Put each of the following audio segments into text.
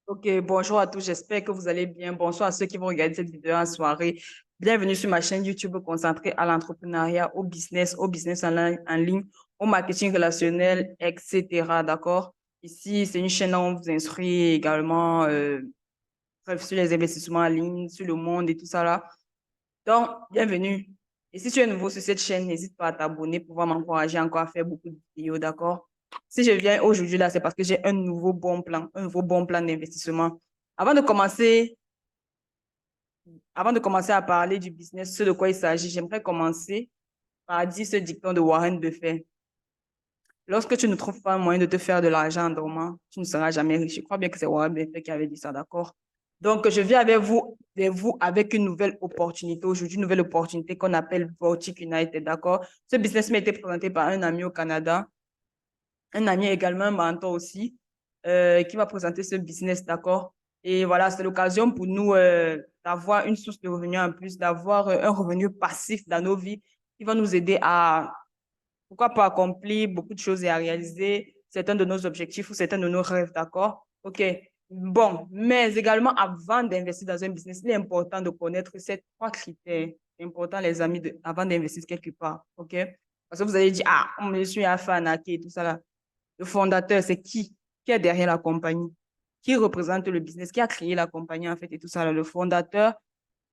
Ok, bonjour à tous, j'espère que vous allez bien. Bonsoir à ceux qui vont regarder cette vidéo en soirée. Bienvenue sur ma chaîne YouTube consacrée à l'entrepreneuriat, au business en ligne, au marketing relationnel, etc. D'accord? Ici, c'est une chaîne où on vous instruit également bref, sur les investissements en ligne, sur le monde et tout ça là. Donc, bienvenue. Et si tu es nouveau sur cette chaîne, n'hésite pas à t'abonner pour pouvoir m'encourager encore à faire beaucoup de vidéos, d'accord? Si je viens aujourd'hui là, c'est parce que j'ai un nouveau bon plan d'investissement. Avant de commencer, avant de commencer à parler du business, ce de quoi il s'agit, j'aimerais commencer par dire ce dicton de Warren Buffett. Lorsque tu ne trouves pas un moyen de te faire de l'argent en dormant, tu ne seras jamais riche. Je crois bien que c'est Warren Buffett qui avait dit ça, d'accord? Donc, je viens avec vous avec une nouvelle opportunité. Aujourd'hui, une nouvelle opportunité qu'on appelle Vortic United, d'accord? Ce business m'a été présenté par un ami au Canada, un ami également, un mentor aussi, qui m'a présenté ce business, d'accord? Et voilà, c'est l'occasion pour nous d'avoir une source de revenus en plus, d'avoir un revenu passif dans nos vies qui va nous aider à pourquoi pas accomplir beaucoup de choses et à réaliser certains de nos objectifs ou certains de nos rêves, d'accord? OK. Bon, mais également, avant d'investir dans un business, il est important de connaître ces trois critères. C'est important, les amis, avant d'investir quelque part, OK? Parce que vous allez dire, ah, je suis à faire arnaquer et tout ça là. Le fondateur, c'est qui? Qui est derrière la compagnie? Qui représente le business? Qui a créé la compagnie, en fait, et tout ça là? Le fondateur,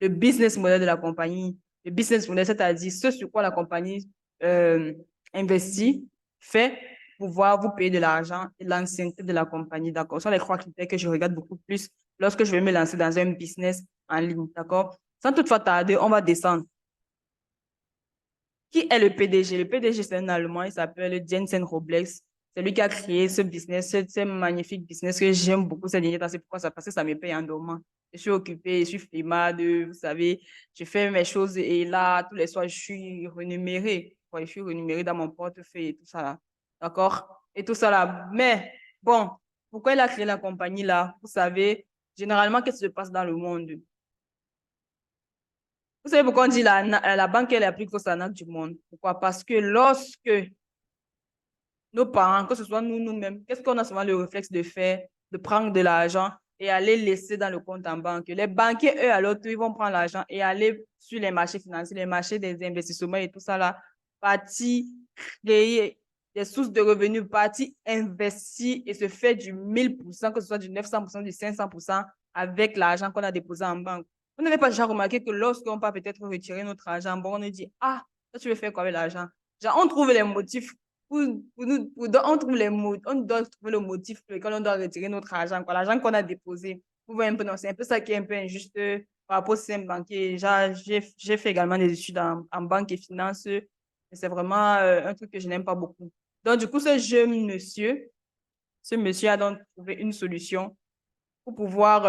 le business model de la compagnie, le business model, c'est-à-dire ce sur quoi la compagnie euh, investit, fait pouvoir vous payer de l'argent et l'ancienneté de la compagnie, d'accord? Ce sont les trois critères que je regarde beaucoup plus lorsque je vais me lancer dans un business en ligne, d'accord? Sans toutefois tarder, on va descendre. Qui est le PDG? Le PDG, c'est un Allemand, il s'appelle Jensen Robles. C'est lui qui a créé ce business, ce magnifique business que j'aime beaucoup ces derniers temps. C'est pourquoi ça, parce que ça me paye en dormant. Je suis occupée, je suis flemmarde, vous savez, je fais mes choses et là, tous les soirs, je suis rémunérée. Ouais, je suis rémunérée dans mon portefeuille et tout ça là. D'accord? Et tout ça là. Mais bon, pourquoi il a créé la compagnie là? Vous savez, généralement, qu'est-ce qui se passe dans le monde? Vous savez pourquoi on dit la banque est la plus grosse arnaque du monde? Pourquoi? Parce que lorsque nos parents, que ce soit nous, nous-mêmes, qu'est-ce qu'on a souvent le réflexe de faire? De prendre de l'argent et aller laisser dans le compte en banque. Les banquiers, eux, à l'autre, ils vont prendre l'argent et aller sur les marchés financiers, les marchés des investissements et tout ça là, partir créer des sources de revenus, partir investir et se faire du 1000%, que ce soit du 900%, du 500% avec l'argent qu'on a déposé en banque. Vous n'avez pas déjà remarqué que lorsqu'on va peut-être retirer notre argent, bon, on nous dit, ah, toi, tu veux faire quoi avec l'argent? Genre, on trouve les motifs on trouve on doit trouver le motif pour lequel on doit retirer notre argent, quoi, l'argent qu'on a déposé. Vous voyez un peu, non, c'est un peu ça qui est un peu injuste par rapport au système banquier. J'ai fait également des études en banque et finance. Et c'est vraiment un truc que je n'aime pas beaucoup. Donc, du coup, ce monsieur a donc trouvé une solution pour pouvoir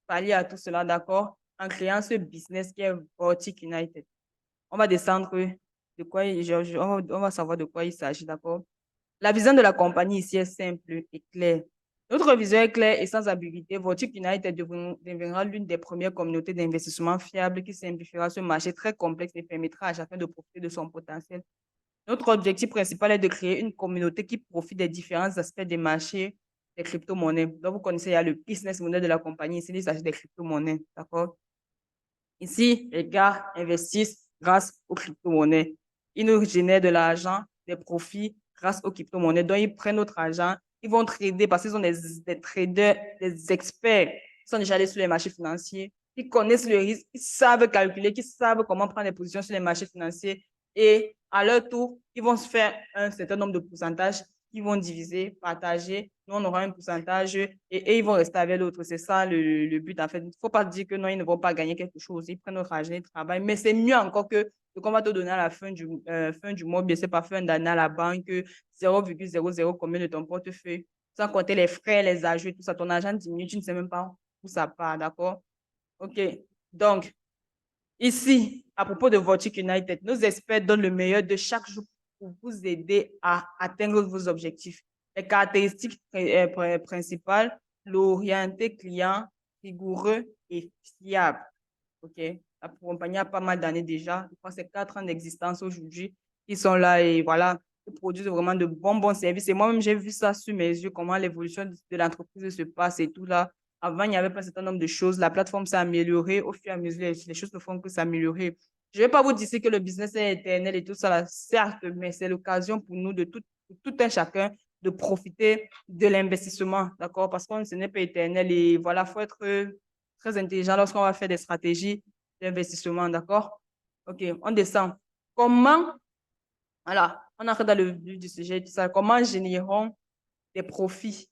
pallier à tout cela, d'accord, en créant ce business qui est Vortic United. On va descendre de quoi on va savoir de quoi il s'agit, d'accord? La vision de la compagnie ici est simple et claire. Notre vision est claire et sans ambiguïté. Vortic United deviendra l'une des premières communautés d'investissement fiables qui simplifiera ce marché très complexe et permettra à chacun de profiter de son potentiel. Notre objectif principal est de créer une communauté qui profite des différents aspects des marchés des crypto-monnaies. Donc, vous connaissez, il y a le business model de la compagnie. Ici, il s'agit des crypto-monnaies. D'accord? Ici, les gars investissent grâce aux crypto-monnaies. Ils nous génèrent de l'argent, des profits grâce aux crypto-monnaies. Donc, ils prennent notre argent, ils vont trader parce qu'ils sont des traders, des experts. Ils sont déjà allés sur les marchés financiers. Ils connaissent le risque, ils savent calculer, ils savent comment prendre des positions sur les marchés financiers. Et à leur tour, ils vont se faire un certain nombre de pourcentages qu'ils vont diviser, partager. Nous, on aura un pourcentage et ils vont rester avec l'autre. C'est ça le but, en fait. Il ne faut pas dire que non, ils ne vont pas gagner quelque chose. Ils prennent notre argent, ils travaillent. Mais c'est mieux encore que ce qu'on va te donner à la fin du mois, bien c'est pas fin d'année à la banque, 0,00 combien de ton portefeuille. Sans compter les frais, les ajouts, tout ça. Ton argent diminue, tu ne sais même pas où ça part, d'accord? OK. Donc, ici, à propos de Vortic United, nos experts donnent le meilleur de chaque jour pour vous aider à atteindre vos objectifs. Les caractéristiques principales, l'orienté client, rigoureux et fiable. OK? La compagnie a pas mal d'années déjà. Je crois que c'est 4 ans d'existence aujourd'hui. Ils sont là et voilà. ils produisent vraiment de bons services. Et moi-même, j'ai vu ça sur mes yeux, comment l'évolution de l'entreprise se passe et tout là. Avant, il n'y avait pas un certain nombre de choses. La plateforme s'est améliorée. Au fur et à mesure, les choses ne font que s'améliorer. Je ne vais pas vous dire que le business est éternel et tout ça, là, certes, mais c'est l'occasion pour nous, de tout un chacun, de profiter de l'investissement, d'accord? Parce que ce n'est pas éternel et voilà, il faut être très intelligent lorsqu'on va faire des stratégies d'investissement, d'accord? OK, on descend. Comment, voilà, on entre dans le vif du sujet, tout ça, comment générons des profits,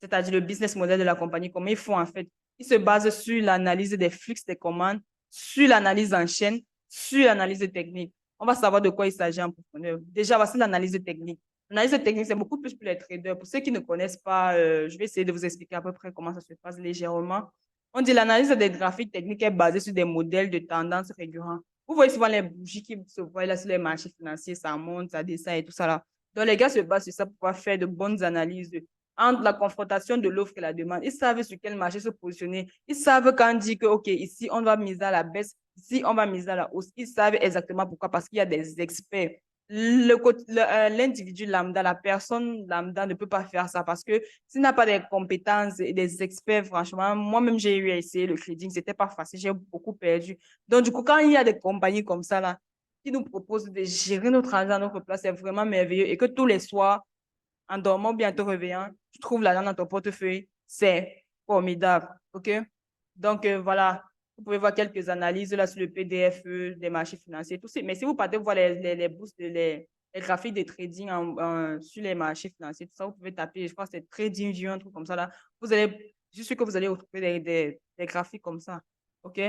c'est-à-dire le business model de la compagnie, comment ils font en fait? Ils se basent sur l'analyse des flux des commandes, sur l'analyse en chaîne, sur l'analyse technique. On va savoir de quoi il s'agit en profondeur. Déjà, voici l'analyse technique. L'analyse technique, c'est beaucoup plus pour les traders. Pour ceux qui ne connaissent pas, je vais essayer de vous expliquer à peu près comment ça se passe légèrement. On dit l'analyse des graphiques techniques est basée sur des modèles de tendance récurrents. Vous voyez souvent les bougies qui se voient là sur les marchés financiers, ça monte, ça descend et tout ça là. Donc, les gars se basent sur ça pour pouvoir faire de bonnes analyses entre la confrontation de l'offre et la demande. Ils savent sur quel marché se positionner. Ils savent quand on dit que, OK, ici, on va miser à la baisse, ici, on va miser à la hausse. Ils savent exactement pourquoi, parce qu'il y a des experts. L'individu lambda, la personne lambda ne peut pas faire ça parce que s'il n'a pas des compétences et des experts, franchement, moi-même, j'ai eu à essayer le trading, c'était pas facile, j'ai beaucoup perdu. Donc, du coup, quand il y a des compagnies comme ça, là, qui nous proposent de gérer notre argent à notre place, c'est vraiment merveilleux et que tous les soirs, en dormant bien, en te réveillant, tu trouves l'argent dans ton portefeuille, c'est formidable. OK? Donc, voilà, vous pouvez voir quelques analyses là sur le PDF des marchés financiers, tout ça. Mais si vous partez voir les bourses, les graphiques de trading sur les marchés financiers, tout ça, vous pouvez taper, je crois que c'est TradingView, un truc comme ça là. Vous allez, je suis sûr que vous allez retrouver des graphiques comme ça. OK?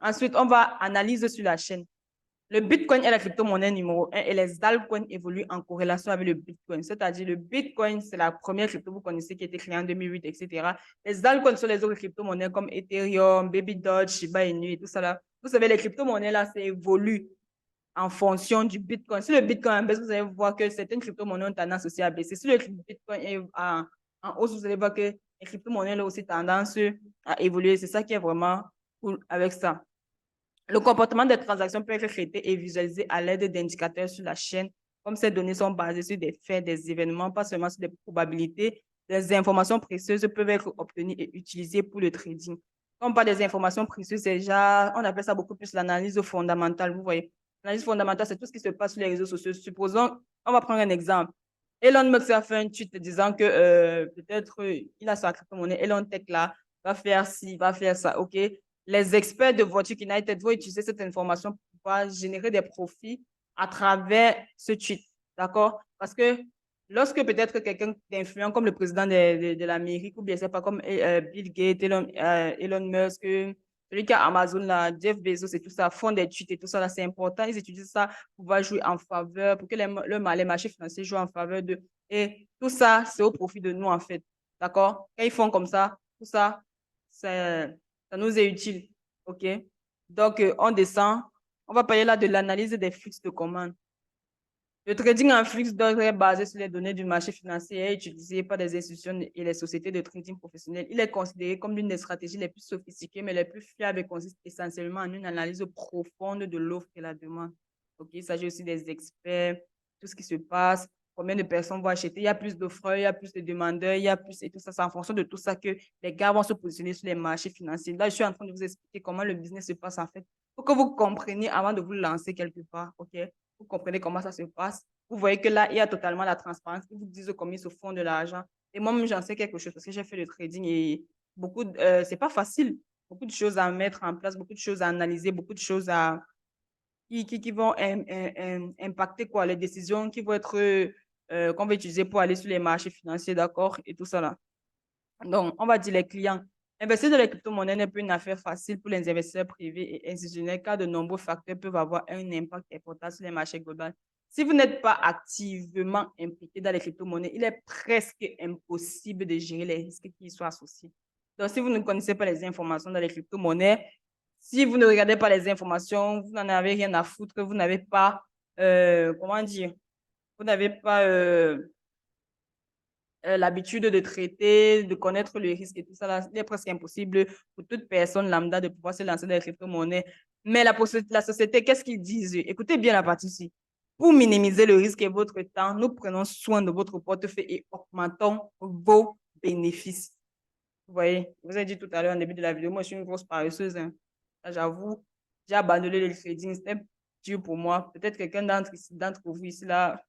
Ensuite, on va analyser sur la chaîne. Le Bitcoin est la crypto-monnaie numéro 1 et les altcoins évoluent en corrélation avec le Bitcoin. C'est-à-dire, le Bitcoin, c'est la première crypto que vous connaissez qui a été créée en 2008, etc. Les altcoins sont les autres crypto-monnaies comme Ethereum, Baby Doge, Shiba Inu et tout ça là. Vous savez, les crypto-monnaies là, ça évolue en fonction du Bitcoin. Si le Bitcoin baisse, vous allez voir que certaines crypto-monnaies ont tendance aussi à baisser. Si le Bitcoin est en hausse, vous allez voir que les crypto-monnaies ont aussi tendance à évoluer. C'est ça qui est vraiment cool avec ça. Le comportement des transactions peut être traité et visualisé à l'aide d'indicateurs sur la chaîne, comme ces données sont basées sur des faits, des événements, pas seulement sur des probabilités. Les informations précieuses peuvent être obtenues et utilisées pour le trading. Quand on parle des informations précieuses, déjà, on appelle ça beaucoup plus l'analyse fondamentale. Vous voyez, l'analyse fondamentale, c'est tout ce qui se passe sur les réseaux sociaux. Supposons, on va prendre un exemple. Elon Musk a fait un tweet disant que peut-être il a sa crypto-monnaie, Elon Tech là, va faire ci, va faire ça. OK? Les experts de Voiture United vont utiliser cette information pour pouvoir générer des profits à travers ce tweet. D'accord? Parce que lorsque peut-être quelqu'un d'influent comme le président de l'Amérique ou bien c'est pas comme Bill Gates, Elon Musk, celui qui a Amazon, là, Jeff Bezos et tout ça, font des tweets et tout ça, là, c'est important. Ils utilisent ça pour pouvoir jouer en faveur, pour que les marchés financiers jouent en faveur de. Et tout ça, c'est au profit de nous, en fait. D'accord? Quand ils font comme ça, tout ça, ça nous est utile. OK? Donc, on descend. On va parler là de l'analyse des flux de commandes. Le trading en flux d'ordre est basé sur les données du marché financier et est utilisé par des institutions et les sociétés de trading professionnelles. Il est considéré comme l'une des stratégies les plus sophistiquées, mais les plus fiables et consiste essentiellement en une analyse profonde de l'offre et la demande. OK? Il s'agit aussi des experts, tout ce qui se passe, combien de personnes vont acheter. Il y a plus d'offreurs, il y a plus de demandeurs, il y a plus et tout ça. C'est en fonction de tout ça que les gars vont se positionner sur les marchés financiers. Là, je suis en train de vous expliquer comment le business se passe en fait, pour que vous compreniez avant de vous lancer quelque part. OK? Vous comprenez comment ça se passe. Vous voyez que là, il y a totalement la transparence. Ils vous disent combien ils se font de l'argent. Et moi-même, j'en sais quelque chose parce que j'ai fait le trading et c'est pas facile. Beaucoup de choses à mettre en place, beaucoup de choses à analyser, beaucoup de choses qui vont impacter quoi, les décisions qui vont être, qu'on va utiliser pour aller sur les marchés financiers, d'accord, et tout ça là. Donc, on va dire les clients. Investir dans les crypto-monnaies n'est plus une affaire facile pour les investisseurs privés et institutionnels car de nombreux facteurs peuvent avoir un impact important sur les marchés globaux. Si vous n'êtes pas activement impliqué dans les crypto-monnaies, il est presque impossible de gérer les risques qui y sont associés. Donc, si vous ne connaissez pas les informations dans les crypto-monnaies, si vous ne regardez pas les informations, vous n'en avez rien à foutre, vous n'avez pas, comment dire, vous n'avez pas l'habitude de traiter, de connaître le risque et tout ça, là, il est presque impossible pour toute personne lambda de pouvoir se lancer dans les crypto-monnaies. Mais la société, qu'est-ce qu'ils disent? Écoutez bien la partie ici. Pour minimiser le risque et votre temps, nous prenons soin de votre portefeuille et augmentons vos bénéfices. Vous voyez, je vous ai dit tout à l'heure en début de la vidéo, moi, je suis une grosse paresseuse. Hein. J'avoue, j'ai abandonné le trading. C'était dur pour moi. Peut-être quelqu'un d'entre vous ici, là,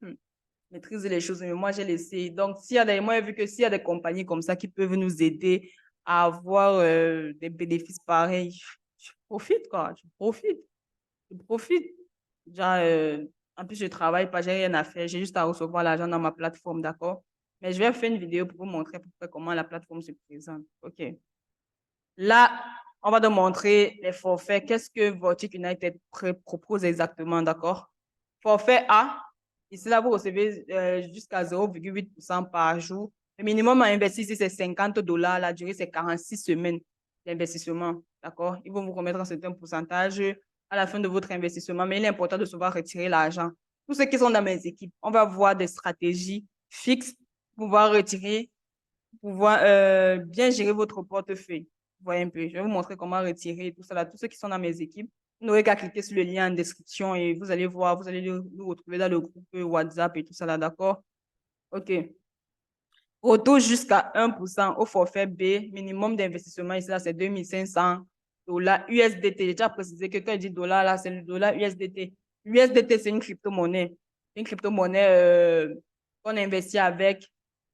maîtrise les choses, mais moi, j'ai laissé. Donc, moi, j'ai vu que s'il y a des compagnies comme ça qui peuvent nous aider à avoir des bénéfices pareils, je profite, quoi. Je profite. Je profite. Déjà, en plus, je travaille pas, j'ai rien à faire. J'ai juste à recevoir l'argent dans ma plateforme, d'accord? Mais je vais faire une vidéo pour vous montrer comment la plateforme se présente. OK. Là, on va te montrer les forfaits. Qu'est-ce que Vortic United propose exactement, d'accord? Forfait A, ici, là, vous recevez jusqu'à 0,8% par jour. Le minimum à investir ici, c'est 50 $. La durée, c'est 46 semaines d'investissement, d'accord? Ils vont vous remettre un certain pourcentage à la fin de votre investissement, mais il est important de savoir retirer l'argent. Tous ceux qui sont dans mes équipes, on va voir des stratégies fixes pour pouvoir retirer, pour pouvoir bien gérer votre portefeuille. Vous voyez un peu, je vais vous montrer comment retirer tout ça là. Tous ceux qui sont dans mes équipes, vous n'aurez qu'à cliquer sur le lien en description et vous allez voir, vous allez nous retrouver dans le groupe WhatsApp et tout ça là, d'accord? OK. Retour jusqu'à 1% au forfait B, minimum d'investissement ici là, c'est 2500 $ USDT. J'ai déjà précisé que quand je dis dollar là, c'est le dollar USDT. L'USDT, c'est une crypto-monnaie. Une crypto-monnaie qu'on investit avec,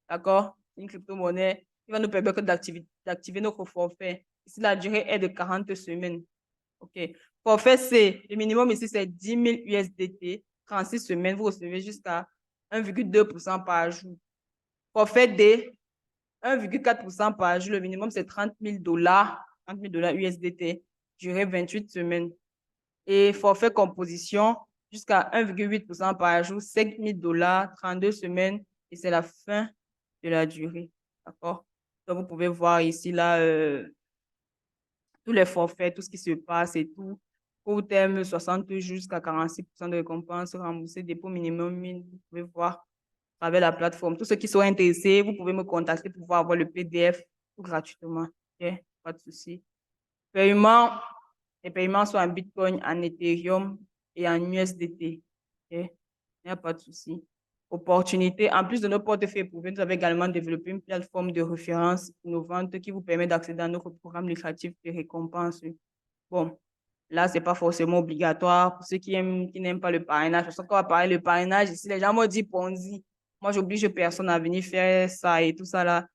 d'accord? Une crypto-monnaie qui va nous permettre d'activer notre forfait. Ici, la durée est de 40 semaines. OK. Forfait C, le minimum ici, c'est 10 000 USDT. 36 semaines, vous recevez jusqu'à 1,2% par jour. Forfait D, 1,4% par jour. Le minimum, c'est 30 000 $. 30 000 $ USDT. Durée 28 semaines. Et forfait composition, jusqu'à 1,8% par jour. 5 000 $, 32 semaines. Et c'est la fin de la durée. D'accord? Donc, vous pouvez voir ici, là, tous les forfaits, tout ce qui se passe et tout. Court terme, 60 jours jusqu'à 46% de récompense remboursée, dépôt minimum 1000. Vous pouvez voir à travers la plateforme. Tous ceux qui sont intéressés, vous pouvez me contacter pour pouvoir avoir le PDF gratuitement. OK? Pas de souci. Paiement, les paiements sont en Bitcoin, en Ethereum et en USDT. OK? Il n'y a pas de souci. Opportunité. En plus de nos portefeuilles privés, nous avons également développé une plateforme de référence innovante qui vous permet d'accéder à notre programme lucratif de récompense. Bon, là, ce n'est pas forcément obligatoire pour ceux qui n'aiment pas le parrainage. Parce qu'on va parler le parrainage ici, les gens m'ont dit Ponzi. Moi, j'oblige personne à venir faire ça et tout ça là.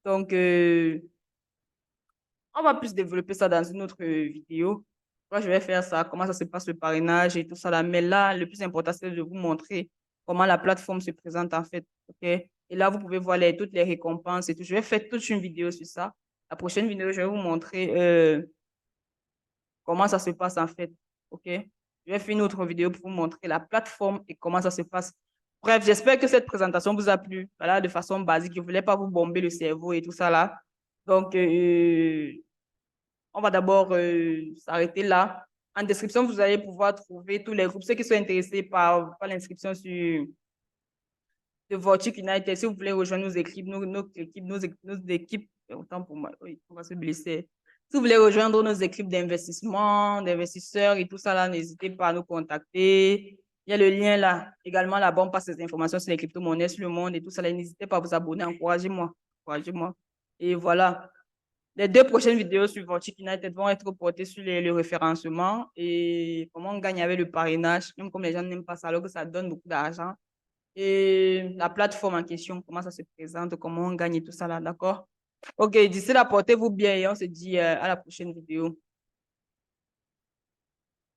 Donc, on va plus développer ça dans une autre vidéo. Moi, je vais faire ça, comment ça se passe le parrainage et tout ça là. Mais là, le plus important, c'est de vous montrer comment la plateforme se présente en fait. OK? Et là, vous pouvez voir toutes les récompenses et tout. Je vais faire toute une vidéo sur ça. La prochaine vidéo, je vais vous montrer comment ça se passe en fait. OK? Je vais faire une autre vidéo pour vous montrer la plateforme et comment ça se passe. Bref, j'espère que cette présentation vous a plu. Voilà, de façon basique. Je ne voulais pas vous bomber le cerveau et tout ça là. Donc, on va d'abord s'arrêter là. En description, vous allez pouvoir trouver tous les groupes. Ceux qui sont intéressés par l'inscription sur de Vortic United, si vous voulez rejoindre nos équipes, autant pour moi, oui, on va se blesser. Si vous voulez rejoindre nos équipes d'investissement, d'investisseurs et tout ça, là, n'hésitez pas à nous contacter. Il y a le lien là. Également, là-bas, on passe des informations sur les crypto-monnaies, sur le monde et tout ça. N'hésitez pas à vous abonner. Encouragez-moi. Encouragez-moi. Et voilà. Les 2 prochaines vidéos sur Vortic United vont être portées sur le référencement et comment on gagne avec le parrainage, même comme les gens n'aiment pas ça, alors que ça donne beaucoup d'argent. Et la plateforme en question, comment ça se présente, comment on gagne et tout ça là, d'accord? OK, d'ici là, portez-vous bien et on se dit à la prochaine vidéo.